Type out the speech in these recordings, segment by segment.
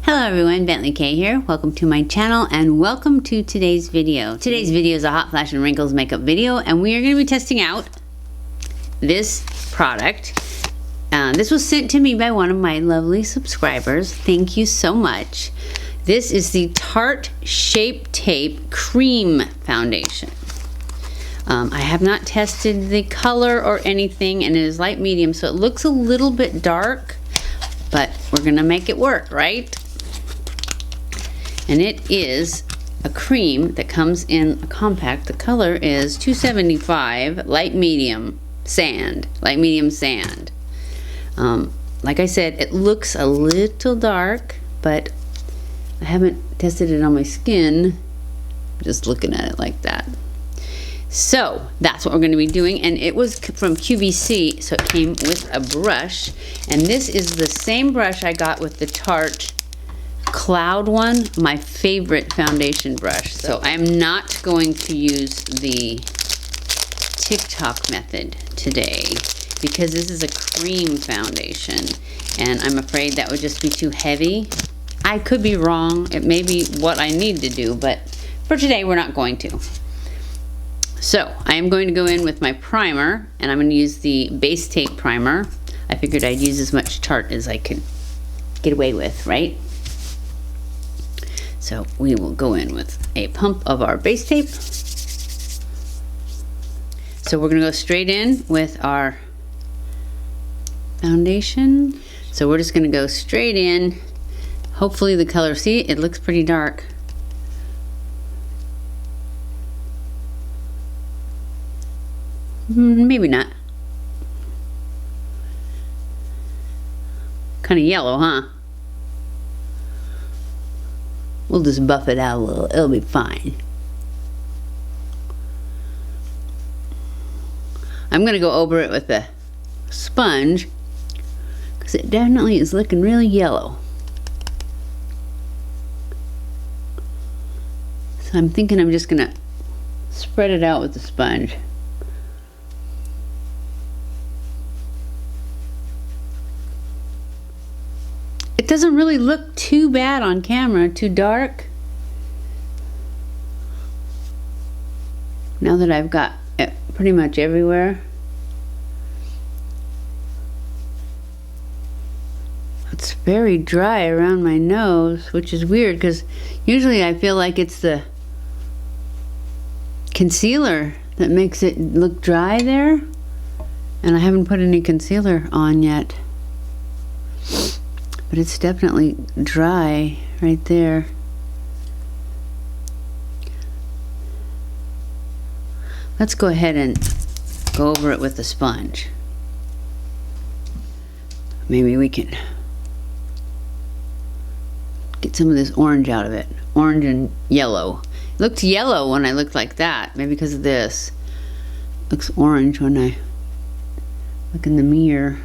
Hello everyone, BentlyK here. Welcome to my channel and welcome to today's video. Today's video is a hot flash and wrinkles makeup video, and we are going to be testing out this product. This was sent to me by one of my lovely subscribers. Thank you so much. This is the Tarte Shape Tape Cream Foundation. I have not tested the color or anything, and it is light medium, so it looks a little bit dark, but we're gonna make it work, right? And it is a cream that comes in a compact. The color is 275 light medium sand. Light medium sand. Like I said, it looks a little dark, but I haven't tested it on my skin. Just looking at it like that. So that's what we're going to be doing, and it was from QVC, so it came with a brush, and this is the same brush I got with the Tarte Cloud one, my favorite foundation brush. So I am not going to use the TikTok method today because this is a cream foundation, and I'm afraid that would just be too heavy. I could be wrong. It may be what I need to do, but for today we're not going to. So I am going to go in with my primer, and I'm going to use the base tape primer. I figured I'd use as much Tarte as I could get away with, right? So we will go in with a pump of our base tape. So we're going to go straight in with our foundation. So we're just going to go straight in. Hopefully the color, see, it looks pretty dark. Maybe not. Kind of yellow, huh? We'll just buff it out a little. It'll be fine. I'm going to go over it with a sponge because it definitely is looking really yellow. So I'm thinking I'm just going to spread it out with the sponge. It doesn't really look too bad on camera, too dark. Now that I've got it pretty much everywhere. It's very dry around my nose, which is weird because usually I feel like it's the concealer that makes it look dry there. And I haven't put any concealer on yet. But it's definitely dry right there. Let's go ahead and go over it with the sponge. Maybe we can get some of this orange out of it. Orange and yellow. It looked yellow when I looked like that. Maybe because of this. It looks orange when I look in the mirror.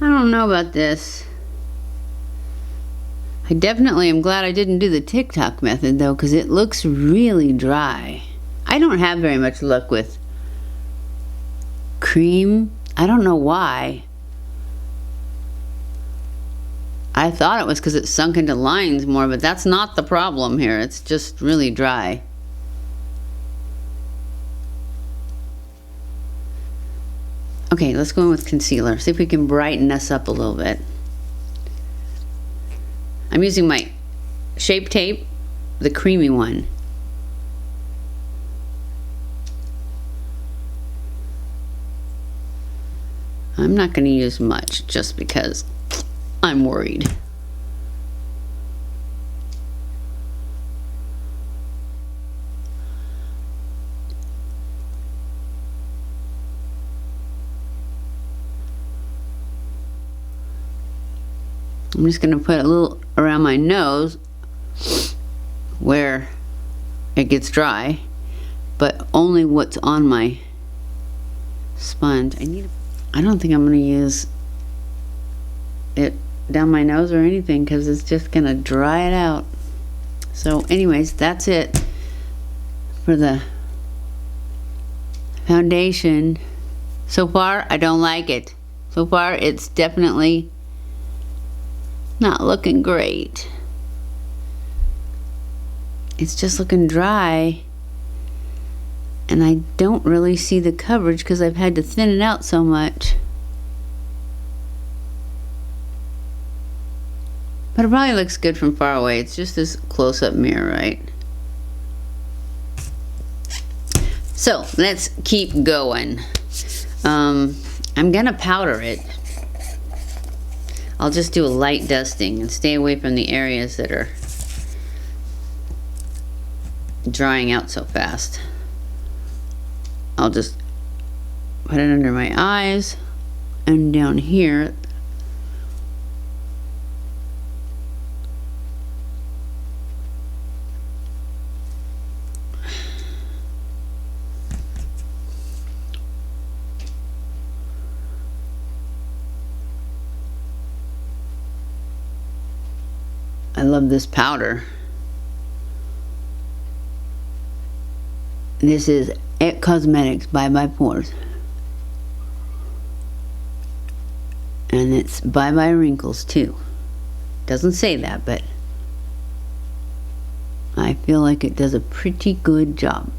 I don't know about this. I definitely am glad I didn't do the TikTok method though, because it looks really dry. I don't have very much luck with cream. I don't know why. I thought it was because it sunk into lines more, but that's not the problem here. It's just really dry. Okay, let's go in with concealer. See if we can brighten us up a little bit. I'm using my Shape Tape, the creamy one. I'm not going to use much just because I'm worried. I'm just going to put a little around my nose where it gets dry, but only what's on my sponge. I don't think I'm going to use it down my nose or anything because it's just going to dry it out. So anyways, that's it for the foundation. So far, I don't like it. So far, it's definitely not looking great. It's just looking dry. And I don't really see the coverage because I've had to thin it out so much. But it probably looks good from far away. It's just this close-up mirror, right? So, let's keep going. I'm gonna powder it. I'll just do a light dusting and stay away from the areas that are drying out so fast. I'll just put it under my eyes and down here. I love this powder. This is It Cosmetics Bye Bye Pores. And it's Bye Bye Wrinkles too. Doesn't say that, but I feel like it does a pretty good job.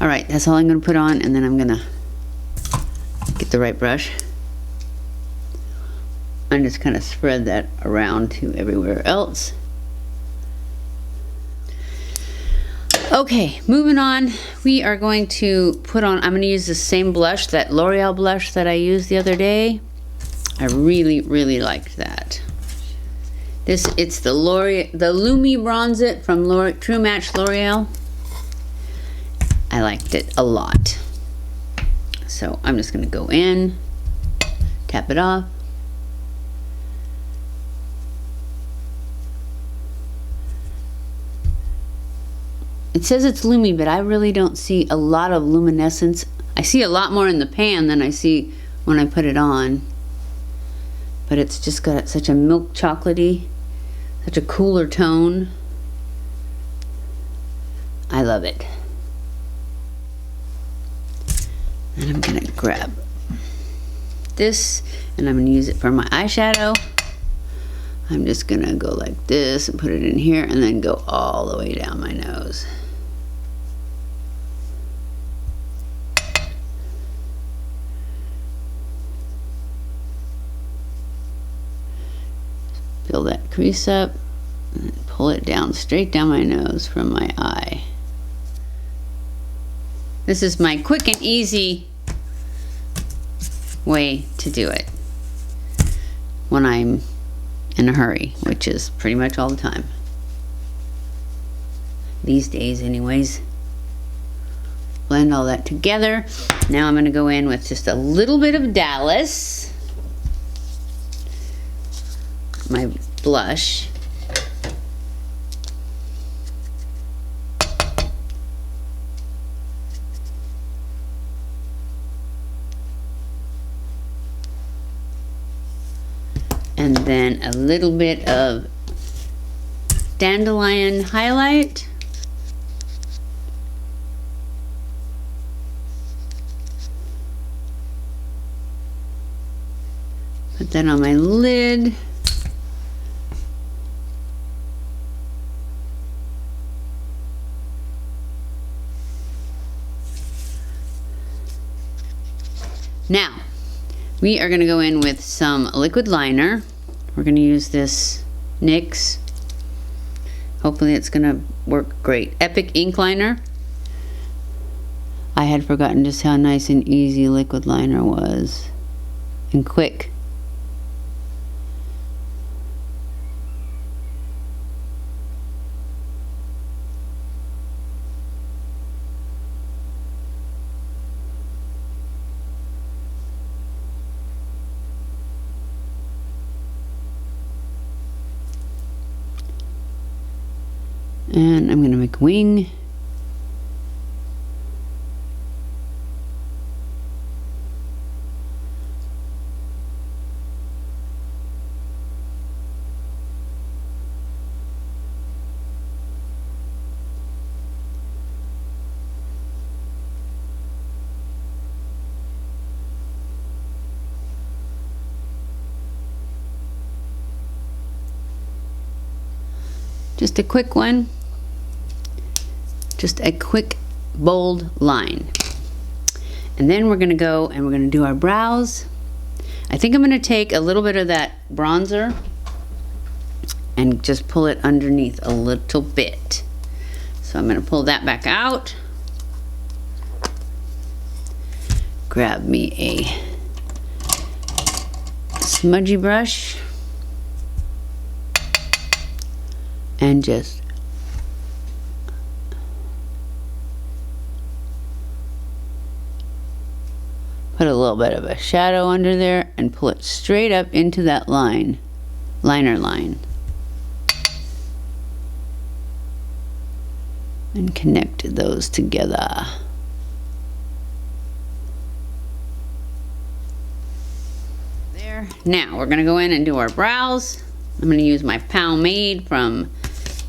Alright, that's all I'm going to put on, and then I'm going to get the right brush. And just kind of spread that around to everywhere else. Okay, moving on. We are going to put on, I'm going to use the same blush, that L'Oreal blush that I used the other day. I really, really liked that. It's the Lumi Bronze It from True Match L'Oreal. I liked it a lot. So I'm just going to go in, tap it off. It says it's Lumi, but I really don't see a lot of luminescence. I see a lot more in the pan than I see when I put it on. But it's just got such a milk chocolatey, such a cooler tone. I love it. And I'm gonna grab this and I'm gonna use it for my eyeshadow. I'm just gonna go like this and put it in here and then go all the way down my nose. Fill that crease up and pull it down, straight down my nose from my eye. This is my quick and easy way to do it when I'm in a hurry, which is pretty much all the time. These days anyways. Blend all that together. Now I'm going to go in with just a little bit of Dallas. My blush. And then a little bit of Dandelion highlight. Put that on my lid. Now, we are going to go in with some liquid liner. We're going to use this NYX. Hopefully it's going to work great. Epic ink liner. I had forgotten just how nice and easy liquid liner was. And quick. And I'm going to make a wing. Just a quick one. Just a quick, bold line. And then we're gonna go and we're gonna do our brows. I think I'm gonna take a little bit of that bronzer and just pull it underneath a little bit. So I'm gonna pull that back out. Grab me a smudgy brush and just put a little bit of a shadow under there and pull it straight up into that liner line. And connect those together. There. Now we're gonna go in and do our brows. I'm gonna use my POWMADE from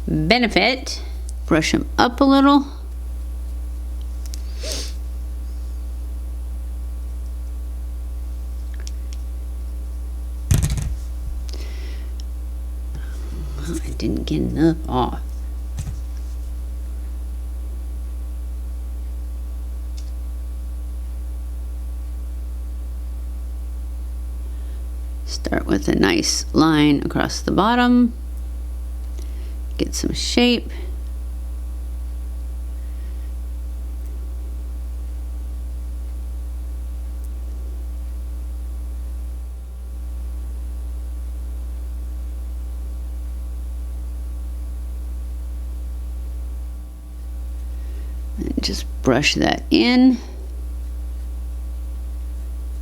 Benefit. Brush them up a little. Well, I didn't get enough off. Start with a nice line across the bottom. Get some shape. And just brush that in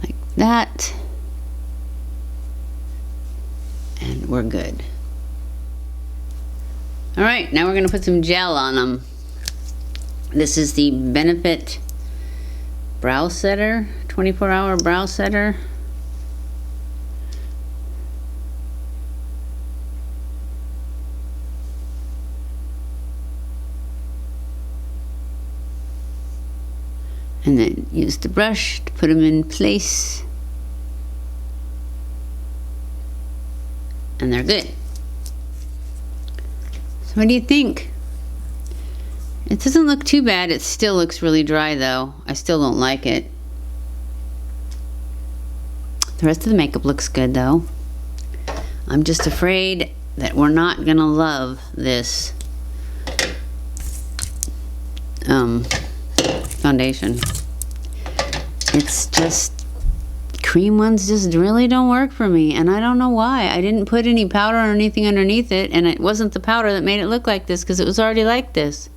like that. And we're good. All right, now we're gonna put some gel on them. This is the Benefit Brow Setter, 24-hour brow setter. And then use the brush to put them in place. And they're good. So what do you think? It doesn't look too bad. It still looks really dry though. I still don't like it. The rest of the makeup looks good though. I'm just afraid that we're not gonna love this foundation. It's just, cream ones just really don't work for me, and I don't know why. I didn't put any powder or anything underneath it, and it wasn't the powder that made it look like this, because it was already like this.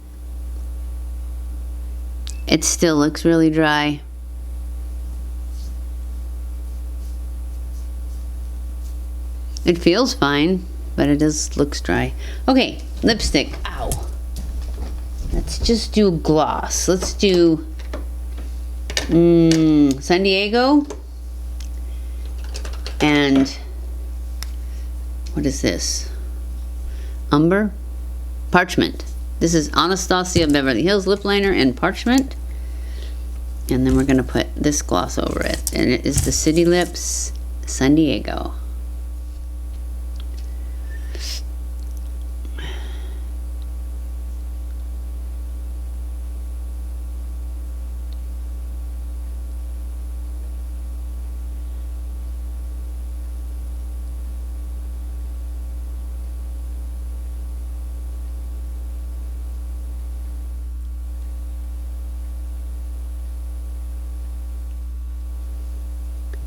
It still looks really dry. It feels fine, but it just looks dry. Okay, lipstick. Ow. Let's just do gloss. Let's do San Diego. And what is this? Umber? Parchment. This is Anastasia Beverly Hills lip liner and Parchment. And then we're gonna put this gloss over it. And it is the City Lips San Diego.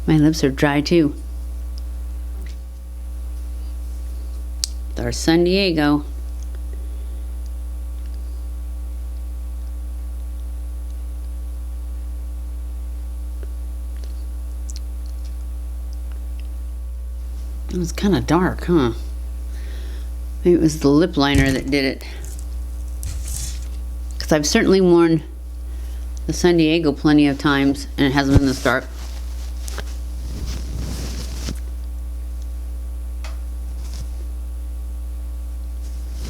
My lips are dry too. With our San Diego. It was kind of dark, huh? Maybe it was the lip liner that did it. Because I've certainly worn the San Diego plenty of times and it hasn't been this dark.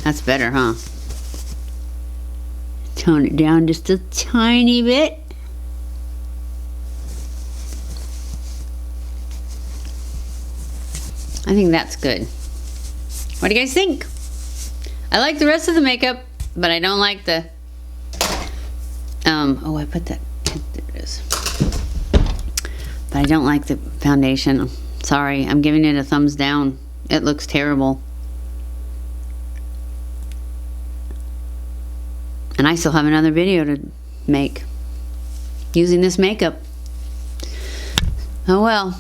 That's better, huh? Tone it down just a tiny bit. I think that's good. What do you guys think? I like the rest of the makeup, but I don't like the, oh, I put that, there it is. But I don't like the foundation. Sorry, I'm giving it a thumbs down. It looks terrible. And I still have another video to make using this makeup. Oh well,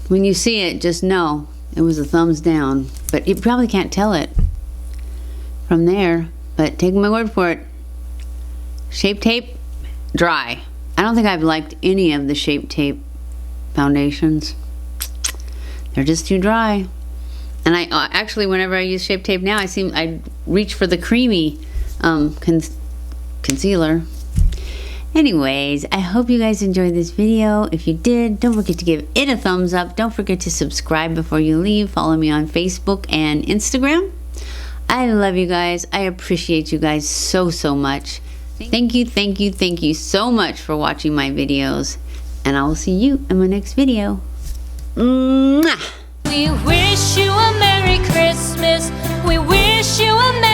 when you see it, just know it was a thumbs down. But you probably can't tell it from there, but take my word for it. Shape Tape, dry. I don't think I've liked any of the Shape Tape foundations. They're just too dry. And I actually, whenever I use Shape Tape now, I reach for the creamy concealer. Anyways, I hope you guys enjoyed this video. If you did, don't forget to give it a thumbs up. Don't forget to subscribe before you leave. Follow me on Facebook and Instagram. I love you guys. I appreciate you guys so much. Thank you so much for watching my videos. And I will see you in my next video. Mwah! We wish you a Merry Christmas. We wish you a Merry